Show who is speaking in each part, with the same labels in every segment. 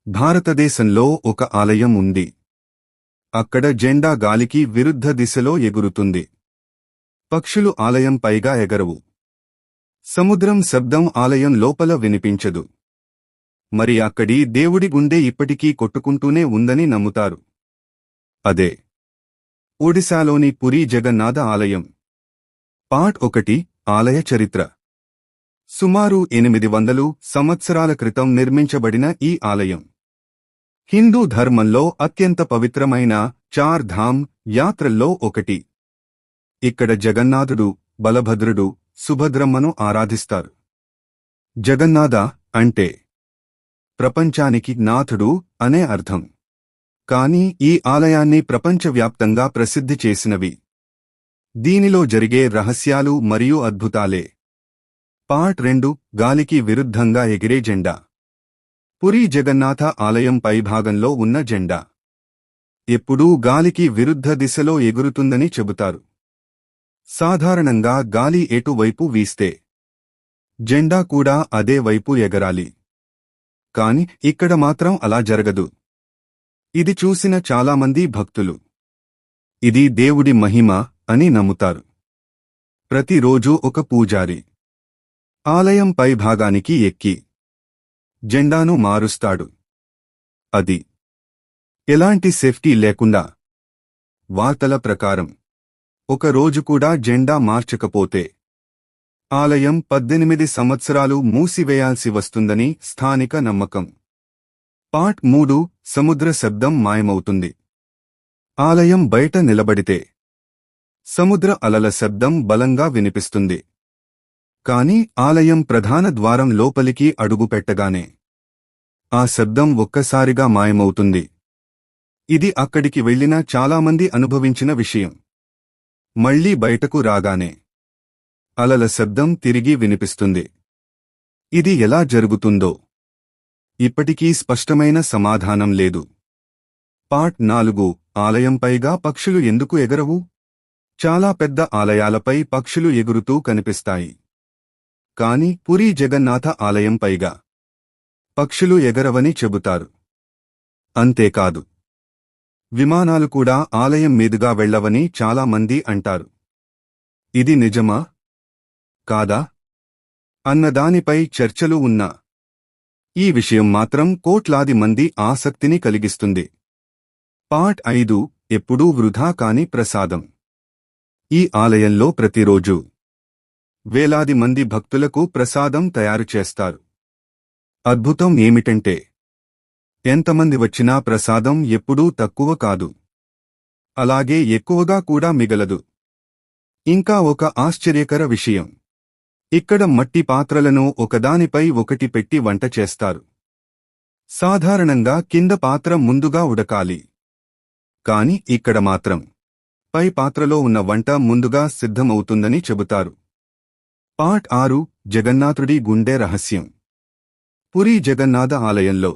Speaker 1: భారతదేశంలో ఒక ఆలయం ఉంది. అక్కడ జెండా గాలికి విరుద్ధ దిశలో ఎగురుతుంది. పక్షులు ఆలయం పైగా ఎగరవు. సముద్రం శబ్దం ఆలయం లోపల వినిపించదు. మరి అక్కడి దేవుడి గుండె ఇప్పటికీ కొట్టుకుంటూనే ఉందని నమ్ముతారు. అదే ఒడిశాలోని పురీ జగన్నాథ ఆలయం. పార్ట్ 1 ఆలయ చరిత్ర. సుమారు 800 సంవత్సరాల క్రితం నిర్మించబడిన ఈ ఆలయం హిందూ ధర్మంలో అత్యంత పవిత్రమైన చార్ ధామ్ యాత్రల్లో ఒకటి. ఇక్కడ జగన్నాథుడు, బలభద్రుడు, సుభద్రమ్మను ఆరాధిస్తారు. జగన్నాథ అంటే ప్రపంచానికి నాథుడు అనే అర్థం. కానీ ఈ ఆలయాన్ని ప్రపంచవ్యాప్తంగా ప్రసిద్ధి చేసినవి దీనిలో జరిగే రహస్యాలు మరియు అద్భుతాలే. పార్ట్ 2 గాలికి విరుద్ధంగా ఎగిరే జెండా. పురీ జగన్నాథ ఆలయం పైభాగంలో ఉన్న జెండా ఎప్పుడూ గాలికి విరుద్ధ దిశలో ఎగురుతుందని చెబుతారు. సాధారణంగా గాలి ఎటువైపు వీస్తే జెండా కూడా అదే వైపు ఎగరాలి. కాని ఇక్కడ మాత్రం అలా జరగదు. ఇది చూసిన చాలామంది భక్తులు ఇది దేవుడి మహిమ అని నమ్ముతారు. ప్రతిరోజూ ఒక పూజారి ఆలయం పైభాగానికి ఎక్కి జెండాను మారుస్తాడు. అది ఎలాంటి సేఫ్టీ లేకుండా. వార్తల ప్రకారం ఒక రోజు కూడా జెండా మార్చకపోతే ఆలయం 18 సంవత్సరాలు మూసివేయాల్సి వస్తుందని స్థానిక నమ్మకం. పార్ట్ 3 సముద్ర శబ్దం మాయమవుతుంది. ఆలయం బయట నిలబడితే సముద్ర అలల శబ్దం బలంగా వినిపిస్తుంది. కాని ఆలయం ప్రధాన ద్వారం లోపలికి అడుగుపెట్టగానే ఆ శబ్దం ఒక్కసారిగా మాయమవుతుంది. ఇది అక్కడికి వెళ్లిన చాలామంది అనుభవించిన విషయం. మళ్లీ బయటకు రాగానే అలల శబ్దం తిరిగి వినిపిస్తుంది. ఇది ఎలా జరుగుతుందో ఇప్పటికీ స్పష్టమైన సమాధానం లేదు. పార్ట్ 4 ఆలయంపైగా పక్షులు ఎందుకు ఎగరవు? చాలా పెద్ద ఆలయాలపై పక్షులు ఎగురుతూ కనిపిస్తాయి. కాని పురీ జగన్నాథ ఆలయం పైగా పక్షులు ఎగరవని చెబుతారు. అంతేకాదు విమానాలు కూడా ఆలయం మీదుగా వెళ్లవని చాలామంది అంటారు. ఇది నిజమా కాదా అన్నదానిపై చర్చలు ఉన్నా ఈ విషయం మాత్రం కోట్లాది మంది ఆసక్తిని కలిగిస్తుంది. పార్ట్ 5 ఎప్పుడూ వృధా కాని ప్రసాదం. ఈ ఆలయంలో ప్రతిరోజూ వేలాది మంది భక్తులకు ప్రసాదం తయారు చేస్తారు. అద్భుతం ఏమిటంటే ఎంతమంది వచ్చినా ప్రసాదం ఎప్పుడూ తక్కువ కాదు. అలాగే ఎక్కువగా కూడా మిగలదు. ఇంకా ఒక ఆశ్చర్యకర విషయం, ఇక్కడ మట్టి పాత్రలను ఒకదానిపై ఒకటి పెట్టి వంట చేస్తారు. సాధారణంగా కింద పాత్ర ముందుగా ఉడకాలి. కాని ఇక్కడ మాత్రం పై పాత్రలో ఉన్న వంట ముందుగా సిద్ధమవుతుందని చెబుతారు. పార్ట్ 6 జగన్నాథుడి గుండె రహస్యం. పురీ జగన్నాథ ఆలయంలో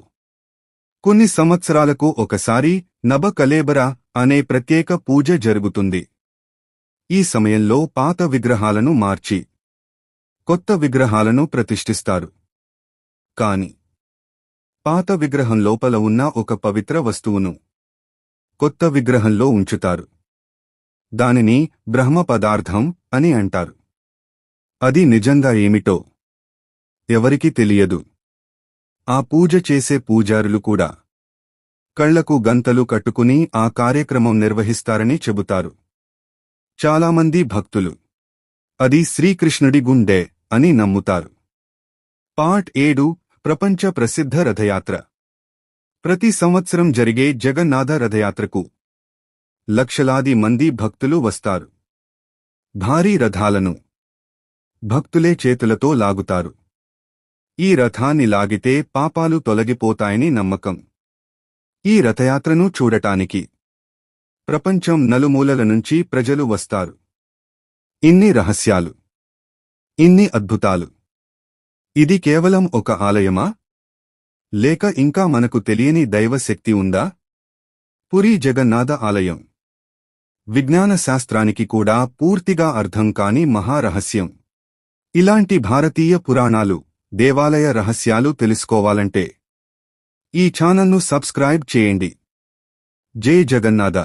Speaker 1: కొన్ని సంవత్సరాలకు ఒకసారి నబ కలేబరా అనే ప్రత్యేక పూజ జరుగుతుంది. ఈ సమయంలో పాత విగ్రహాలను మార్చి కొత్త విగ్రహాలను ప్రతిష్ఠిస్తారు. కాని పాత విగ్రహం లోపల ఉన్న ఒక పవిత్ర వస్తువును కొత్త విగ్రహంలో ఉంచుతారు. దానిని బ్రహ్మ పదార్థం అని అంటారు. అది నిజంగా ఏమిటో ఎవరికీ తెలియదు. ఆ పూజ చేసే పూజారులు కూడా కళ్లకు గంతలు కట్టుకుని ఆ కార్యక్రమం నిర్వహిస్తారని చెబుతారు. చాలామంది భక్తులు అది శ్రీకృష్ణుడి గుండె అని నమ్ముతారు. పార్ట్ 7 ప్రపంచ ప్రసిద్ధ రథయాత్ర. ప్రతి సంవత్సరం జరిగే జగన్నాథ రథయాత్రకు లక్షలాది మంది భక్తులు వస్తారు. భారీ రథాలను భక్తులే చేతులతో లాగుతారు. ఈ రథాన్ని లాగితే పాపాలు తొలగిపోతాయని నమ్మకం. ఈ రథయాత్రను చూడటానికి ప్రపంచం నలుమూలల నుంచి ప్రజలు వస్తారు. ఇన్ని రహస్యాలు, ఇన్ని అద్భుతాలు. ఇది కేవలం ఒక ఆలయమా? లేక ఇంకా మనకు తెలియని దైవశక్తి ఉందా? పురీ జగన్నాథ ఆలయం విజ్ఞాన శాస్త్రానికి కూడా పూర్తిగా అర్థం కాని మహారహస్యం. ఇలాంటి భారతీయ పురాణాలు, దేవాలయ రహస్యాలు తెలుసుకోవాలంటే ఈ ఛానల్ను సబ్స్క్రైబ్ చేయండి. జై జగన్నాథ.